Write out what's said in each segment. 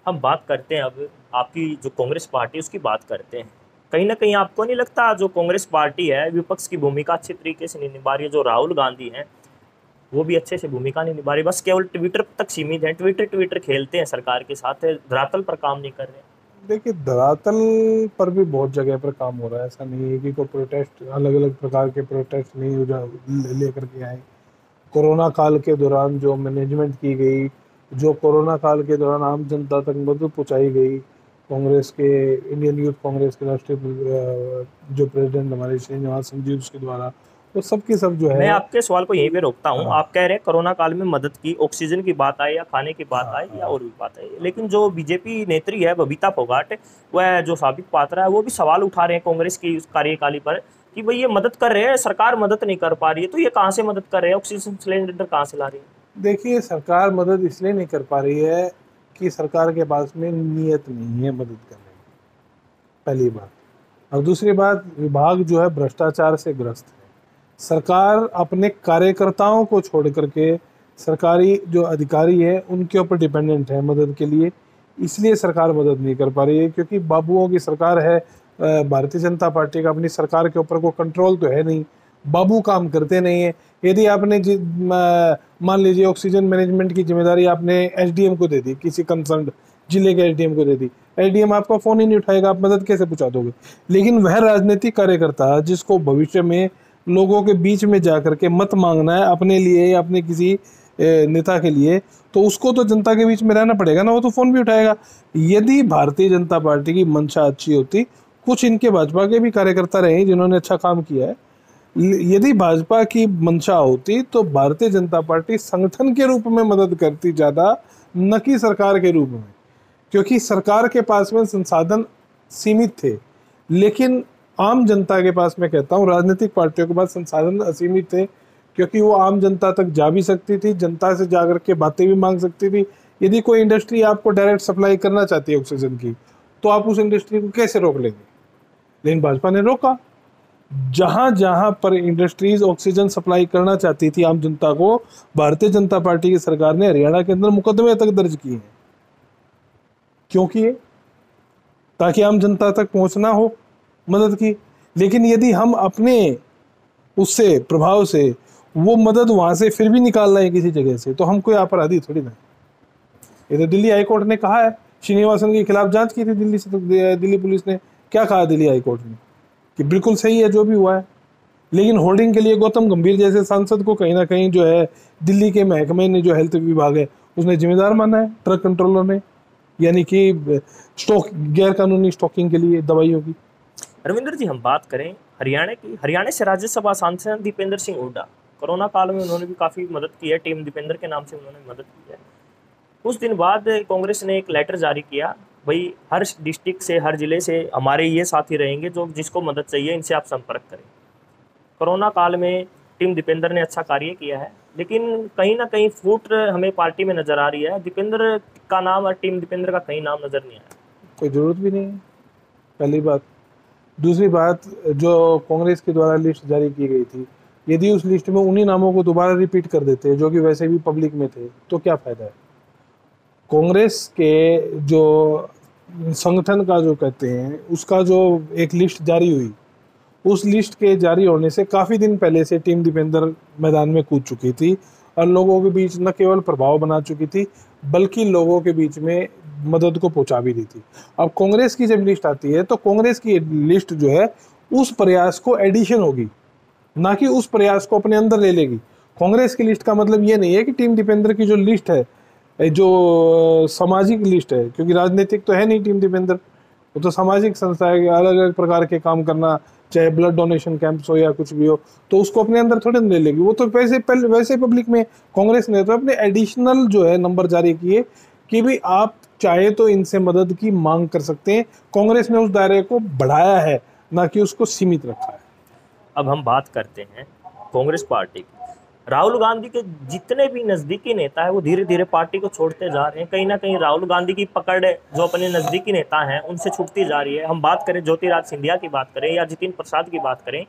हम बात करते हैं अब आपकी जो कांग्रेस पार्टी उसकी बात करते हैं। कहीं ना कहीं आपको नहीं लगता जो कांग्रेस पार्टी है विपक्ष की भूमिका अच्छी तरीके से नहीं निभा रही है? जो राहुल गांधी हैं वो भी अच्छे से भूमिका नहीं निभा रही, बस केवल ट्विटर तक सीमित है, ट्विटर ट्विटर खेलते हैं सरकार के साथ, धरातल पर काम नहीं कर रहे। देखिए, धरातल पर भी बहुत जगह पर काम हो रहा है। ऐसा नहीं है कि कोई प्रोटेस्ट, अलग अलग प्रकार के प्रोटेस्ट नहीं लेकर के आए। कोरोना काल के दौरान जो मैनेजमेंट की गई, जो कोरोना काल के दौरान आम जनता तक मदद पहुंचाई गई, कांग्रेस के, इंडियन यूथ कांग्रेस के राष्ट्रीय जो प्रेसिडेंट हमारे श्रीनिवास संजीव के द्वारा, वो सब की सब जो मैं है। आपके सवाल को यहीं पे रोकता हूँ। हाँ, आप कह रहे हैं कोरोना काल में मदद की, ऑक्सीजन की बात आए या खाने की बात हाँ, आए या हाँ। और भी बात आए, लेकिन जो बीजेपी नेत्री है बबीता फोगाट, वह जो साबित पात्रा है, वो भी सवाल उठा रहे हैं कांग्रेस की उस कार्यकाली पर कि भाई ये मदद कर रहे हैं, सरकार मदद नहीं कर पा रही है, तो ये कहाँ से मदद कर रहे हैं? ऑक्सीजन सिलेंडर कहाँ से ला रही है? देखिए, सरकार मदद इसलिए नहीं कर पा रही है कि सरकार के पास में नीयत नहीं है मदद करने की, पहली बात। और दूसरी बात, विभाग जो है भ्रष्टाचार से ग्रस्त है। सरकार अपने कार्यकर्ताओं को छोड़ करके, सरकारी जो अधिकारी है उनके ऊपर डिपेंडेंट है मदद के लिए। इसलिए सरकार मदद नहीं कर पा रही है, क्योंकि बाबुओं की सरकार है। भारतीय जनता पार्टी का अपनी सरकार के ऊपर कोई कंट्रोल तो है नहीं। बाबू काम करते नहीं है। यदि आपने मान लीजिए ऑक्सीजन मैनेजमेंट की जिम्मेदारी आपने एसडीएम को दे दी, किसी कंसर्न जिले के एसडीएम को दे दी, एसडीएम आपका फोन ही नहीं उठाएगा, आप मदद कैसे पहुंचा दोगे? लेकिन वह राजनीतिक कार्यकर्ता जिसको भविष्य में लोगों के बीच में जाकर के मत मांगना है अपने लिए या अपने किसी नेता के लिए, तो उसको तो जनता के बीच में रहना पड़ेगा ना, वो तो फोन भी उठाएगा। यदि भारतीय जनता पार्टी की मंशा अच्छी होती, कुछ इनके भाजपा के भी कार्यकर्ता रहे हैं जिन्होंने अच्छा काम किया है, यदि भाजपा की मंशा होती तो भारतीय जनता पार्टी संगठन के रूप में मदद करती ज्यादा, न कि सरकार के रूप में। क्योंकि सरकार के पास में संसाधन सीमित थे, लेकिन आम जनता के पास, मैं कहता हूँ राजनीतिक पार्टियों के पास संसाधन असीमित थे, क्योंकि वो आम जनता तक जा भी सकती थी, जनता से जाकर के बातें भी मांग सकती थी। यदि कोई इंडस्ट्री आपको डायरेक्ट सप्लाई करना चाहती है ऑक्सीजन की, तो आप उस इंडस्ट्री को कैसे रोक लेंगे? लेकिन भाजपा ने रोका। जहां जहां पर इंडस्ट्रीज ऑक्सीजन सप्लाई करना चाहती थी आम जनता को, भारतीय जनता पार्टी की सरकार ने हरियाणा के अंदर मुकदमे तक दर्ज किए हैं। क्यों किए? ताकि आम जनता तक पहुंचना हो मदद की। लेकिन यदि हम अपने उससे प्रभाव से वो मदद वहां से फिर भी निकाल रहे हैं किसी जगह से, तो हम कोई अपराधी थोड़ी ना। ये तो दिल्ली हाईकोर्ट ने कहा है, श्रीनिवासन के खिलाफ जांच की थी दिल्ली से, तो दिल्ली पुलिस ने क्या कहा दिल्ली हाईकोर्ट ने कि बिल्कुल सही है जो भी हुआ है। लेकिन होर्डिंग के लिए गौतम गंभीर जैसे सांसद को कहीं ना कहीं जो है दिल्ली के महकमे ने, जो हेल्थ विभाग है, उसने जिम्मेदार माना है, ट्रक कंट्रोलर ने, यानी कि स्टॉक, गैर कानूनी स्टॉकिंग के लिए दवाइयों की। रविंद्र जी, हम बात करें हरियाणा की, हरियाणा से राज्यसभा सांसद दीपेंद्र सिंह हुड्डा, कोरोना काल में उन्होंने भी काफ़ी मदद की है, टीम दीपेंद्र के नाम से उन्होंने मदद की है। कुछ दिन बाद कांग्रेस ने एक लेटर जारी किया, भाई हर डिस्ट्रिक्ट से, हर जिले से हमारे ये साथी रहेंगे जो जिसको मदद चाहिए इनसे आप संपर्क करें। कोरोना काल में टीम दीपेंद्र ने अच्छा कार्य किया है, लेकिन कहीं ना कहीं फूट हमें पार्टी में नजर आ रही है। दीपेंद्र का नाम और टीम दीपेंद्र का कहीं नाम नजर नहीं आया। कोई जरूरत भी नहीं है, पहली बात। दूसरी बात, जो कांग्रेस के द्वारा लिस्ट जारी की गई थी, यदि उस लिस्ट में उन्हीं नामों को दोबारा रिपीट कर देते जो कि वैसे भी पब्लिक में थे, तो क्या फायदा है? कांग्रेस के जो संगठन का जो कहते हैं, उसका जो एक लिस्ट जारी हुई, उस लिस्ट के जारी होने से काफी दिन पहले से टीम दीपेंद्र मैदान में कूद चुकी थी और लोगों के बीच न केवल प्रभाव बना चुकी थी, बल्कि लोगों के बीच में मदद को पहुंचा भी दी थी। अब कांग्रेस की जब लिस्ट आती है, तो कांग्रेस की लिस्ट जो है उस प्रयास को एडिशन होगी, ना कि उस प्रयास को अपने अंदर ले लेगी। कांग्रेस की लिस्ट का मतलब ये नहीं है कि टीम दीपेंद्र की जो लिस्ट है, जो सामाजिक लिस्ट है, क्योंकि राजनीतिक तो है नहीं टीम दीपेंद्र, वो तो सामाजिक संस्था है, अलग अलग प्रकार के काम करना, चाहे ब्लड डोनेशन कैंप्स हो या कुछ भी हो, तो उसको अपने अंदर थोड़े ना ले लेगी। वो तो वैसे पब्लिक में, कांग्रेस ने तो अपने एडिशनल जो है नंबर जारी किए कि भी आप चाहे तो इनसे मदद की मांग कर सकते हैं। कांग्रेस ने उस दायरे को बढ़ाया है, ना कि उसको सीमित रखा है। अब हम बात करते हैं कांग्रेस पार्टी की। राहुल गांधी के जितने भी नजदीकी नेता है वो धीरे धीरे पार्टी को छोड़ते जा रहे हैं। कहीं ना कहीं राहुल गांधी की पकड़ जो अपने नजदीकी नेता हैं उनसे छूटती जा रही है। हम बात करें ज्योतिरादित्य सिंधिया की बात करें या जितिन प्रसाद की बात करें,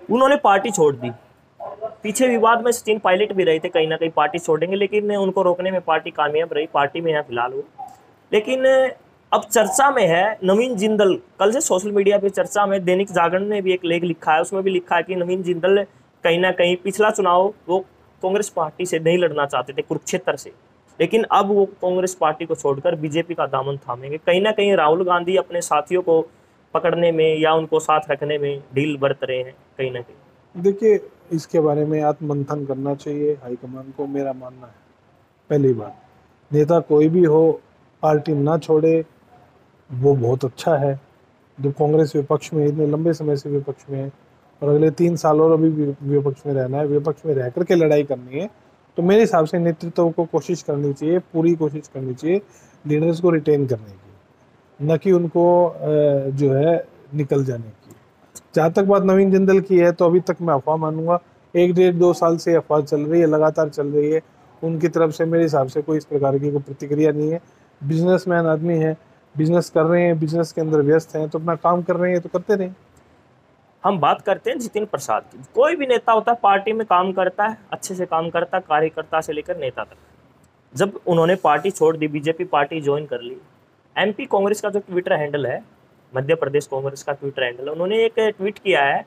उन्होंने पार्टी छोड़ दी। पीछे विवाद में सचिन पायलट भी रहे थे, कहीं ना कहीं पार्टी छोड़ेंगे, लेकिन उनको रोकने में पार्टी कामयाब रही, पार्टी में है फिलहाल वो। लेकिन अब चर्चा में है नवीन जिंदल। कल से सोशल मीडिया पे चर्चा में, दैनिक जागरण ने भी एक लेख लिखा है, उसमें भी लिखा है कि नवीन जिंदल कहीं ना कहीं पिछला चुनाव वो कांग्रेस पार्टी से नहीं लड़ना चाहते थे, कुरुक्षेत्र से, लेकिन अब वो कांग्रेस पार्टी को छोड़कर बीजेपी का दामन थामेंगे। कहीं ना कहीं राहुल गांधी अपने साथियों को पकड़ने में या उनको साथ रखने में ढील बरत रहे हैं कहीं ना कहीं। देखिए, इसके बारे में आत्ममंथन करना चाहिए हाईकमान को, मेरा मानना है। पहली बात, नेता कोई भी हो पार्टी ना छोड़े वो बहुत अच्छा है। जो कांग्रेस विपक्ष में इतने लंबे समय से विपक्ष में है और अगले 3 साल और अभी विपक्ष में रहना है, विपक्ष में रह करके लड़ाई करनी है, तो मेरे हिसाब से नेतृत्व को कोशिश करनी चाहिए, पूरी कोशिश करनी चाहिए लीडर्स को रिटेन करने की, न कि उनको जो है निकल जाने की। जहाँ तक बात नवीन जिंदल की है, तो अभी तक मैं अफवाह मानूंगा। 1 डेढ़ 2 साल से अफवाह चल रही है, लगातार चल रही है। उनकी तरफ से मेरे हिसाब से कोई इस प्रकार की कोई प्रतिक्रिया नहीं है। बिजनेसमैन आदमी है, बिजनेस कर रहे हैं, बिजनेस के अंदर व्यस्त हैं, तो अपना काम कर रहे हैं तो करते रहें। हम बात करते हैं जितिन प्रसाद की। कोई भी नेता होता है पार्टी में काम करता है, अच्छे से काम करता है, कार्यकर्ता से लेकर नेता तक। जब उन्होंने पार्टी छोड़ दी, बीजेपी पार्टी ज्वाइन कर ली, एमपी कांग्रेस का जो ट्विटर हैंडल है, मध्य प्रदेश कांग्रेस का ट्विटर हैंडल है, उन्होंने एक ट्वीट किया है,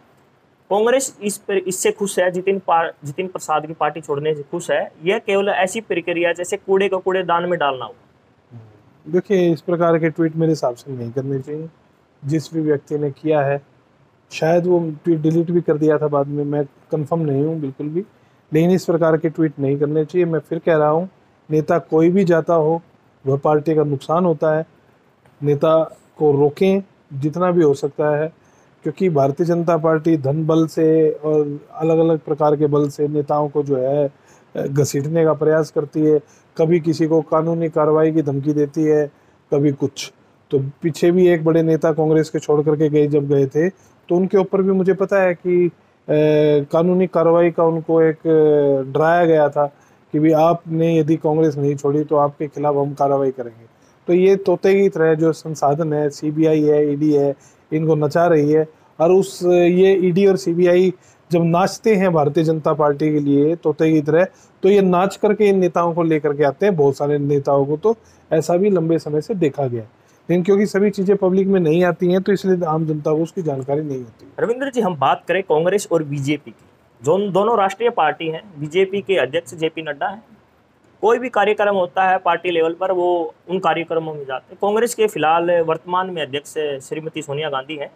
कांग्रेस इससे खुश है, जितिन प्रसाद की पार्टी छोड़ने से खुश है, यह केवल ऐसी प्रक्रिया जैसे कूड़े को कूड़ेदान में डालना हो। देखिए, इस प्रकार के ट्वीट मेरे हिसाब से नहीं करने चाहिए। जिस भी व्यक्ति ने किया है, शायद वो ट्वीट डिलीट भी कर दिया था बाद में, मैं कंफर्म नहीं हूँ बिल्कुल भी, लेकिन इस प्रकार के ट्वीट नहीं करने चाहिए। मैं फिर कह रहा हूँ, नेता कोई भी जाता हो वह पार्टी का नुकसान होता है। नेता को रोकें जितना भी हो सकता है, क्योंकि भारतीय जनता पार्टी धन बल से और अलग अलग प्रकार के बल से नेताओं को जो है घसीटने का प्रयास करती है। कभी किसी को कानूनी कार्रवाई की धमकी देती है, कभी कुछ। तो पीछे भी एक बड़े नेता कांग्रेस के छोड़ करके गए, जब गए थे तो उनके ऊपर भी मुझे पता है कि कानूनी कार्रवाई का उनको एक डराया गया था कि भी आपने यदि कांग्रेस नहीं छोड़ी तो आपके खिलाफ हम कार्रवाई करेंगे। तो ये तोते की तरह जो संसाधन है, सीबीआई है, ईडी है, इनको नचा रही है। और ये ईडी और सीबीआई जब नाचते हैं भारतीय जनता पार्टी के लिए तोते की तरह, तो ये नाच करके इन नेताओं को लेकर के आते हैं। बहुत सारे नेताओं को तो ऐसा भी लंबे समय से देखा गया, लेकिन क्योंकि सभी चीजें पब्लिक में नहीं आती हैं, तो इसलिए आम जनता को उसकी जानकारी नहीं होती। रविंद्र जी, हम बात करें कांग्रेस और बीजेपी की, जो दोनों राष्ट्रीय पार्टी हैं, बीजेपी के अध्यक्ष जेपी नड्डा हैं। कोई भी कार्यक्रम होता है पार्टी लेवल पर, वो उन कार्यक्रमों में जाते हैं। कांग्रेस के फिलहाल वर्तमान में अध्यक्ष श्रीमती सोनिया गांधी हैं,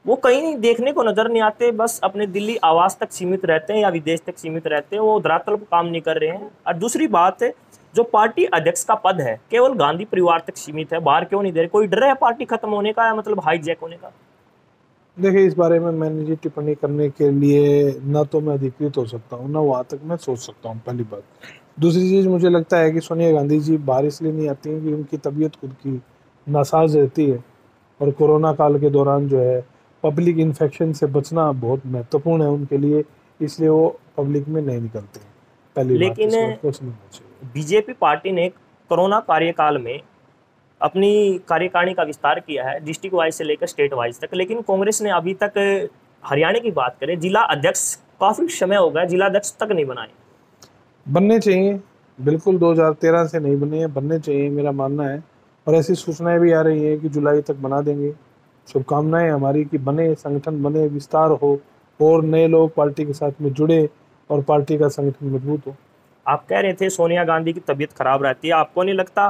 वो कहीं देखने को नजर नहीं आते, बस अपने दिल्ली आवास तक सीमित रहते हैं या विदेश तक सीमित रहते हैं, वो धरातल पर काम नहीं कर रहे हैं। और दूसरी बात है, जो पार्टी अध्यक्ष का पद है केवल गांधी परिवार तक सीमित है, बाहर क्यों नहीं दे रहे? कोई डर है पार्टी खत्म होने का, या मतलब हाईजैक होने का? देखिए, इस बारे में मैं निजी टिप्पणी करने के लिए ना तो मैं अधिकृत हो सकता हूँ, ना वहाँ तक मैं सोच सकता हूँ, पहली बात। दूसरी चीज़, मुझे लगता है कि सोनिया गांधी जी बाहर इसलिए नहीं आती हैं कि उनकी तबीयत खुद की नासाज रहती है, और कोरोना काल के दौरान जो है पब्लिक इन्फेक्शन से बचना बहुत महत्वपूर्ण है उनके लिए, इसलिए वो पब्लिक में नहीं निकलते हैं। पहली बात लेकिन इस बात को समझना चाहिए। बीजेपी पार्टी ने कोरोना कार्यकाल में अपनी कार्यकारिणी का विस्तार किया है, डिस्ट्रिक्ट वाइज से लेकर स्टेट वाइज तक, लेकिन कांग्रेस ने अभी तक, हरियाणा की बात करें, जिला अध्यक्ष काफी समय हो गया, जिला अध्यक्ष तक नहीं बनाए। बनने चाहिए, बिल्कुल 2013 से नहीं बने हैं, बनने चाहिए, मेरा मानना है। और ऐसी सूचनाएं भी आ रही हैं कि जुलाई तक बना देंगे। शुभकामनाएं हमारी कि बने, संगठन बने, विस्तार हो, और नए लोग पार्टी के साथ में जुड़े और पार्टी का संगठन मजबूत हो। आप कह रहे थे सोनिया गांधी की तबीयत खराब रहती है, आपको नहीं लगता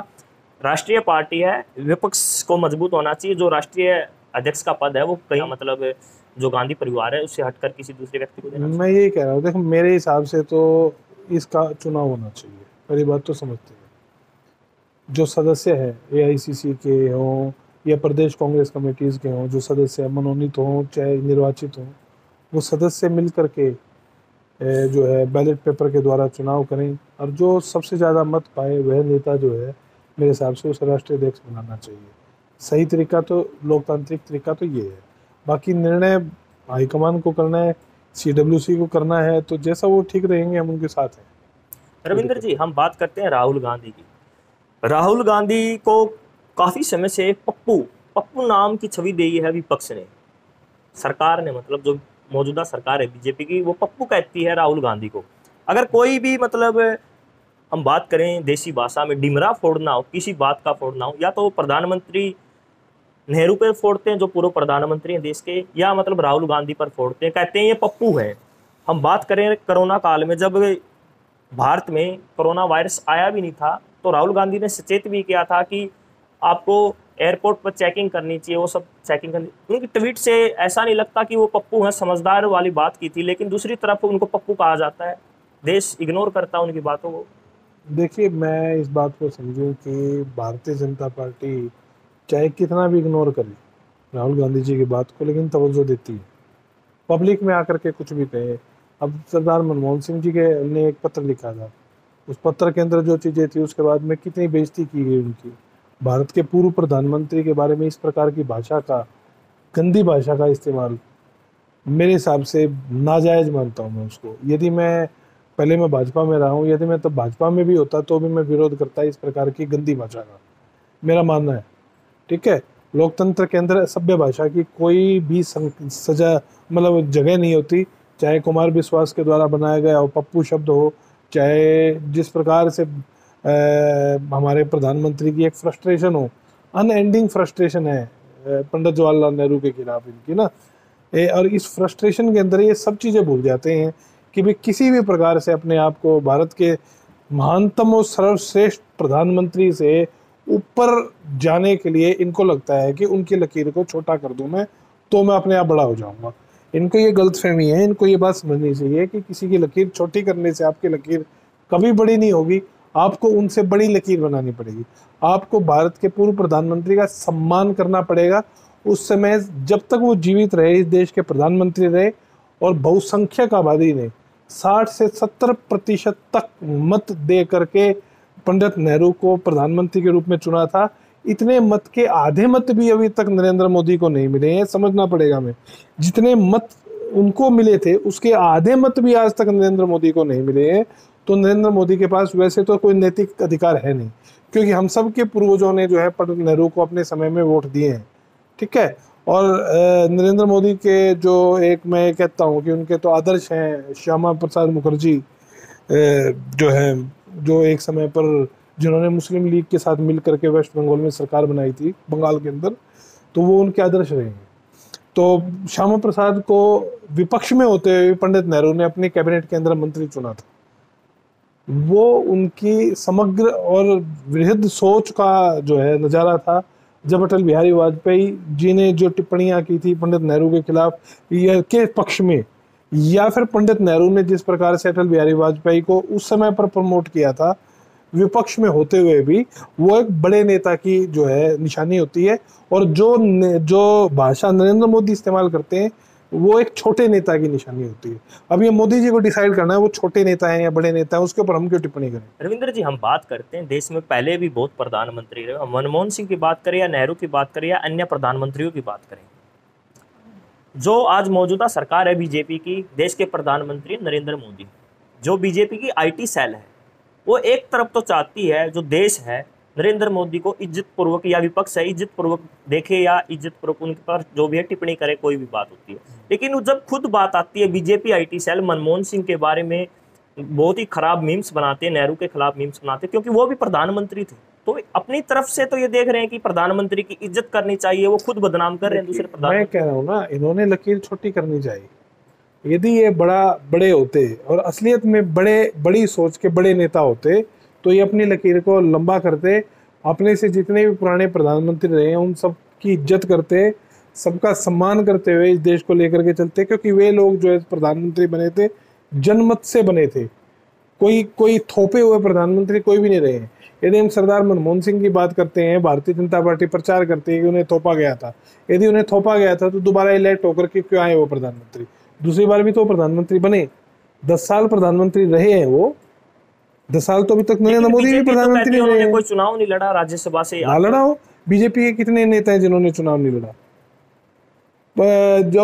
राष्ट्रीय पार्टी है, विपक्ष को मजबूत होना चाहिए, जो राष्ट्रीय अध्यक्ष का पद है वो कहीं मतलब जो गांधी परिवार है उससे हटकर किसी दूसरे व्यक्ति को देना चाहिए? मैं यही कह रहा हूँ, देखो मेरे हिसाब से तो इसका चुनाव होना चाहिए, पहली बात तो समझते हैं। जो सदस्य है एआईसीसी के हों या प्रदेश कांग्रेस कमेटीज के हों, जो सदस्य मनोनीत हों चाहे निर्वाचित हों, वो सदस्य मिल करके जो है बैलेट पेपर के द्वारा चुनाव करें, और जो सबसे ज़्यादा मत पाए वह नेता जो है मेरे हिसाब से उसे राष्ट्रीय अध्यक्ष बनाना चाहिए। सही तरीका तो, लोकतांत्रिक तरीका तो ये है। बाकी निर्णय हाईकमान को करना है, सीडब्ल्यूसी को करना है, तो जैसा वो ठीक रहेंगे हम उनके साथ हैं। रविंद्र जी, हम बात करते हैं राहुल गांधी की। राहुल गांधी को काफी समय से पप्पू पप्पू नाम की छवि दी है विपक्ष ने, सरकार ने, मतलब जो मौजूदा सरकार है बीजेपी की, वो पप्पू कहती है राहुल गांधी को। अगर कोई भी मतलब हम बात करें देसी भाषा में, डिमरा फोड़ना हो, किसी बात का फोड़ना हो, या तो प्रधानमंत्री नेहरू पे फोड़ते हैं जो पूर्व प्रधानमंत्री हैं देश के, या मतलब राहुल गांधी पर फोड़ते हैं, कहते हैं ये पप्पू है। हम बात करें कोरोना काल में, जब भारत में कोरोना वायरस आया भी नहीं था, तो राहुल गांधी ने सचेत भी किया था कि आपको एयरपोर्ट पर चेकिंग करनी चाहिए, वो सब चेकिंग करनी। उनकी ट्वीट से ऐसा नहीं लगता कि वो पप्पू हैं, समझदार वाली बात की थी, लेकिन दूसरी तरफ उनको पप्पू कहा जाता है, देश इग्नोर करता है उनकी बातों को। देखिए, मैं इस बात को समझूं कि भारतीय जनता पार्टी चाहे कितना भी इग्नोर करे राहुल गांधी जी की बात को, लेकिन तवज्जो देती है, पब्लिक में आकर के कुछ भी कहे। अब सरदार मनमोहन सिंह जी के ने एक पत्र लिखा था, उस पत्र के अंदर जो चीज़ें थी उसके बाद में कितनी बेइज्जती की गई उनकी। भारत के पूर्व प्रधानमंत्री के बारे में इस प्रकार की भाषा का, गंदी भाषा का इस्तेमाल मेरे हिसाब से नाजायज़ मानता हूँ मैं उसको। यदि मैं पहले मैं भाजपा में रहा हूँ, यदि मैं तब भाजपा में भी होता तो भी मैं विरोध करता इस प्रकार की गंदी भाषा का, मेरा मानना है। ठीक है, लोकतंत्र के अंदर सभ्य भाषा की कोई भी सजा मतलब जगह नहीं होती, चाहे कुमार विश्वास के द्वारा बनाया गया हो पप्पू शब्द हो, चाहे जिस प्रकार से हमारे प्रधानमंत्री की एक फ्रस्ट्रेशन हो, अनएंडिंग फ्रस्ट्रेशन है पंडित जवाहरलाल नेहरू के खिलाफ इनकी ना, और इस फ्रस्ट्रेशन के अंदर ये सब चीज़ें भूल जाते हैं कि भाई किसी भी प्रकार से अपने आप को भारत के महानतम और सर्वश्रेष्ठ प्रधानमंत्री से ऊपर जाने के लिए इनको लगता है कि उनकी लकीर को छोटा कर दूं मैं तो मैं अपने आप बड़ा हो जाऊंगा। इनको ये गलतफहमी है, इनको ये बात समझनी चाहिए कि किसी की लकीर छोटी करने से आपकी लकीर कभी बड़ी नहीं होगी, आपको उनसे बड़ी लकीर बनानी पड़ेगी। आपको भारत के पूर्व प्रधानमंत्री का सम्मान करना पड़ेगा उस समय जब तक वो जीवित रहे, इस देश के प्रधानमंत्री रहे, और बहुसंख्यक आबादी ने 60 से 70% तक मत दे करके पंडित नेहरू को प्रधानमंत्री के रूप में चुना था। इतने मत के आधे मत भी अभी तक नरेंद्र मोदी को नहीं मिले हैं, समझना पड़ेगा हमें। जितने मत उनको मिले थे उसके आधे मत भी आज तक नरेंद्र मोदी को नहीं मिले हैं। तो नरेंद्र मोदी के पास वैसे तो कोई नैतिक अधिकार है नहीं, क्योंकि हम सब के पूर्वजों ने जो है पंडित नेहरू को अपने समय में वोट दिए हैं। ठीक है, और नरेंद्र मोदी के जो एक मैं कहता हूँ कि उनके तो आदर्श हैं, श्यामा प्रसाद मुखर्जी जो है, जो एक समय पर जिन्होंने मुस्लिम लीग के साथ मिल करके वेस्ट बंगाल में सरकार बनाई थी, बंगाल के अंदर, तो वो उनके आदर्श रहे हैं। तो श्यामा प्रसाद को विपक्ष में होते हुए पंडित नेहरू ने अपने कैबिनेट के अंदर मंत्री चुना था। वो उनकी समग्र और वृहद सोच का जो है नज़ारा था। जब अटल बिहारी वाजपेयी जी ने जो टिप्पणियां की थी पंडित नेहरू के खिलाफ या के पक्ष में, या फिर पंडित नेहरू ने जिस प्रकार से अटल बिहारी वाजपेयी को उस समय पर प्रमोट किया था विपक्ष में होते हुए भी, वो एक बड़े नेता की जो है निशानी होती है। और जो भाषा नरेंद्र मोदी इस्तेमाल करते हैं वो एक छोटे नेता की निशानी होती है। अब ये मोदी जी को डिसाइड करना है वो छोटे नेता हैं या बड़े नेता हैं, उसके ऊपर हम क्यों टिप्पणी करें। रविंद्र जी, हम बात करते हैं देश में पहले भी बहुत प्रधानमंत्री रहे, मनमोहन सिंह की बात करें या नेहरू की बात करें या अन्य प्रधानमंत्रियों की बात करें, जो आज मौजूदा सरकार है बीजेपी की, देश के प्रधानमंत्री नरेंद्र मोदी, जो बीजेपी की आईटी सेल है, वो एक तरफ तो चाहती है जो देश है नरेंद्र मोदी को इज्जत पूर्वक, या विपक्ष है इज्जत पूर्वक देखे या इज्जत पूर्वक उनके पर जो भी है टिप्पणी करे, कोई भी बात होती है, लेकिन जब खुद बात आती है BJP IT cell Manmohan Singh के बारे में बहुत ही खराब मीम्स बनाते हैं, नेहरू के खिलाफ मीम्स बनाते हैं, क्योंकि वो भी प्रधानमंत्री थे, तो अपनी तरफ से तो ये देख रहे हैं कि प्रधानमंत्री की इज्जत करनी चाहिए, वो खुद बदनाम कर रहे हैं दूसरे प्रधानमंत्री। मैं कह रहा हूँ ना, इन्होंने लकीर छोटी करनी चाहिए। यदि ये बड़े होते और असलियत में बड़ी सोच के बड़े नेता होते तो ये अपनी लकीर को लंबा करते, अपने से जितने भी पुराने प्रधानमंत्री रहे हैं उन सब की इज्जत करते, सबका सम्मान करते हुए इस देश को लेकर के चलते, क्योंकि वे लोग जो है प्रधानमंत्री बने थे जनमत से बने थे, कोई थोपे हुए प्रधानमंत्री कोई भी नहीं रहे हैं। यदि हम सरदार मनमोहन सिंह की बात करते हैं, भारतीय जनता पार्टी प्रचार करती है कि उन्हें थोपा गया था, यदि उन्हें थोपा गया था तो दोबारा इलेक्ट होकर के क्यों आए वो प्रधानमंत्री, दूसरी बार भी तो प्रधानमंत्री बने, 10 साल प्रधानमंत्री रहे हैं वो, 10 साल तो अभी तक नरेंद्र मोदी भी प्रधानमंत्री रहे हैं। कोई चुनाव नहीं लड़ा राज्यसभा से, ना लड़ा हो। बीजेपी के कितने नेता हैं जिन्होंने चुनाव नहीं लड़ा। जो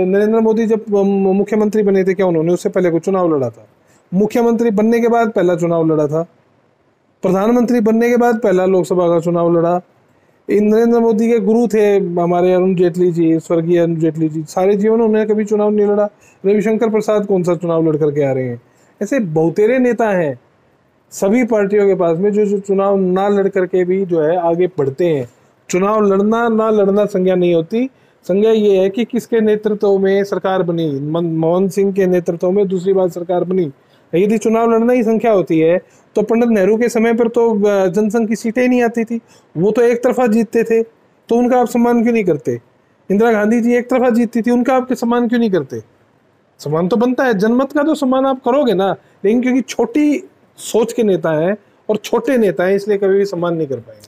नरेंद्र मोदी जब मुख्यमंत्री बने थे, क्या उन्होंने उससे पहले कोई चुनाव लड़ा था? मुख्यमंत्री बनने के बाद पहला चुनाव लड़ा था, प्रधानमंत्री बनने के बाद पहला लोकसभा का चुनाव लड़ा। नरेंद्र मोदी के गुरु थे हमारे अरुण जेटली जी, स्वर्गीय अरुण जेटली जी, सारे जीवन उन्होंने कभी चुनाव नहीं लड़ा। रविशंकर प्रसाद कौन सा चुनाव लड़ करके आ रहे हैं? ऐसे बहुतेरे नेता हैं सभी पार्टियों के पास में जो चुनाव ना लड़ करके भी जो है आगे बढ़ते हैं, चुनाव लड़ना ना लड़ना संज्ञा नहीं होती। संज्ञा ये है कि किसके नेतृत्व में सरकार बनी। मनमोहन सिंह के नेतृत्व में दूसरी बार सरकार बनी। यदि चुनाव लड़ना ही संख्या होती है तो पंडित नेहरू के समय पर तो जनसंघ की सीटें ही नहीं आती थी, वो तो एक तरफा जीतते थे, तो उनका आप सम्मान क्यों नहीं करते? इंदिरा गांधी जी एक तरफा जीतती थी, उनका आपके सम्मान क्यों नहीं करते? सम्मान तो बनता है, जनमत का तो सम्मान आप करोगे ना, लेकिन क्योंकि छोटी सोच के नेता हैं और छोटे नेता हैं इसलिए कभी भी सम्मान नहीं कर पाएंगे।